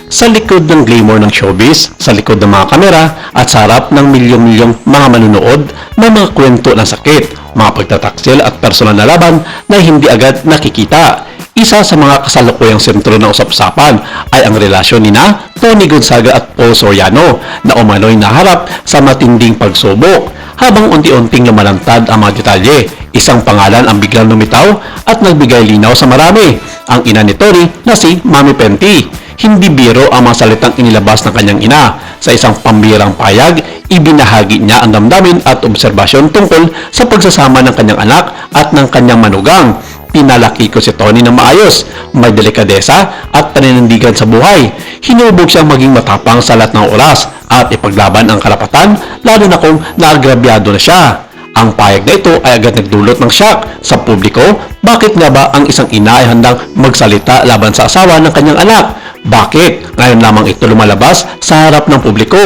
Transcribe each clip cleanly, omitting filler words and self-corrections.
Sa likod ng glamour ng showbiz, sa likod ng mga kamera at sa harap ng milyong-milyong mga manunood, may mga kwento ng sakit, mga pagtataksil at personal na laban na hindi agad nakikita. Isa sa mga kasalukuyang sentro ng usap-usapan ay ang relasyon ni Tony Gonzaga at Paul Soriano na umano'y naharap sa matinding pagsubok. Habang unti-unting lumalantad ang mga detalye, isang pangalan ang biglang lumitaw at nagbigay linaw sa marami, ang ina ni Tony na si Mami Penty. Hindi biro ang mga salitang inilabas ng kanyang ina. Sa isang pambirang payag, ibinahagi niya ang damdamin at obserbasyon tungkol sa pagsasama ng kanyang anak at ng kanyang manugang. Pinalaki ko si Tony ng maayos, may delikadesa at paninindigan sa buhay. Hinubog siyang maging matapang sa lahat ng oras at ipaglaban ang karapatan, lalo na kung naagrabyado na siya. Ang payag na ito ay agad nagdulot ng shock sa publiko. Bakit nga ba ang isang ina ay handang magsalita laban sa asawa ng kanyang anak? Bakit ngayon lamang ito lumalabas sa harap ng publiko?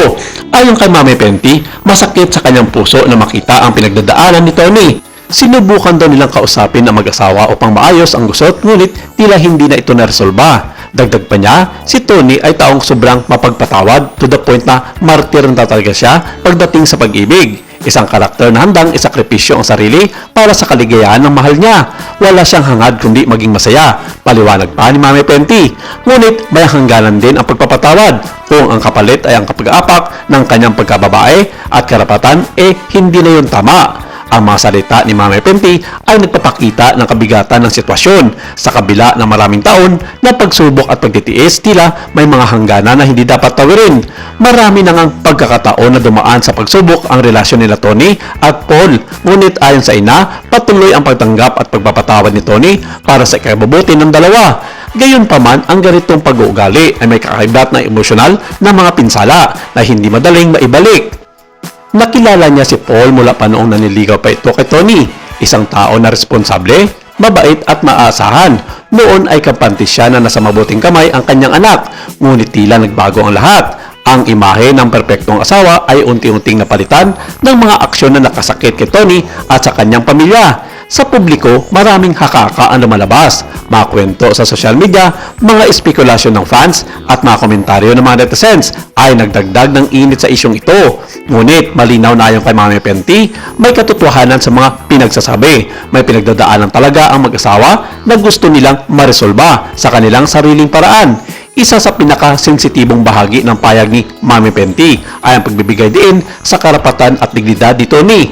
Ayon kay Mami Penty, masakit sa kanyang puso na makita ang pinagdadaanan ni Tony. Sinubukan daw nilang kausapin ang mag-asawa upang maayos ang gusot, ngunit tila hindi na ito naresolba. Dagdag pa niya, si Tony ay taong sobrang mapagpatawad to the point na martir na talaga siya pagdating sa pag-ibig. Isang karakter na handang isakripisyo ang sarili para sa kaligayahan ng mahal niya. Wala siyang hangad kundi maging masaya, paliwanag pa ni Mami Penty. Ngunit may hangganan din ang pagpapatawad kung ang kapalit ay ang kapag-apak ng kanyang pagkababae at karapatan hindi na yun tama. Ang mga salita ni Mami Penty ay nagpapakita ng kabigatan ng sitwasyon. Sa kabila ng maraming taon na pagsubok at pagtitiis, tila may mga hangganan na hindi dapat tawirin. Marami na ngang pagkakataon na dumaan sa pagsubok ang relasyon nila Tony at Paul. Ngunit ayon sa ina, patuloy ang pagtanggap at pagpapatawad ni Tony para sa ikabubuti ng dalawa. Gayunpaman, ang ganitong pag-uugali ay may kakaibat na emosyonal na mga pinsala na hindi madaling maibalik. Nakilala niya si Paul mula pa noong naniligaw pa ito kay Tony, isang tao na responsable, mabait at maaasahan. Noon ay kampante siya na nasa mabuting kamay ang kanyang anak, ngunit tila nagbago ang lahat. Ang imahe ng perpektong asawa ay unti-unting napalitan ng mga aksyon na nakasakit kay Tony at sa kanyang pamilya. Sa publiko, maraming hakaka ang lumalabas, mga kwento sa social media, mga espekulasyon ng fans at mga komentaryo ng mga netizens ay nagdagdag ng init sa isyong ito. Ngunit malinaw na ayon kay Mami Penty, may katotohanan sa mga pinagsasabi. May pinagdadaanan talaga ang mag-asawa na gusto nilang maresolba sa kanilang sariling paraan. Isa sa pinakasensitibong bahagi ng payag ni Mami Penty ay ang pagbibigay diin sa karapatan at dignidad ni Tony.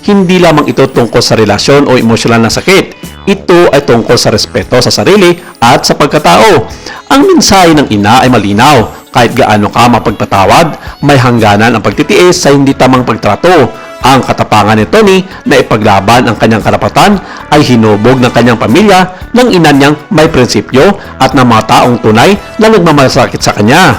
Hindi lamang ito tungkol sa relasyon o emosyonal na sakit. Ito ay tungkol sa respeto sa sarili at sa pagkatao. Ang mensahe ng ina ay malinaw. Kahit gaano ka mapagpatawad, may hangganan ang pagtitiis sa hindi tamang pagtrato. Ang katapangan ni Tony na ipaglaban ang kanyang karapatan ay hinubog ng kanyang pamilya ng ina niyang may prinsipyo at ng mga taong tunay na nagmamalasakit sa kanya.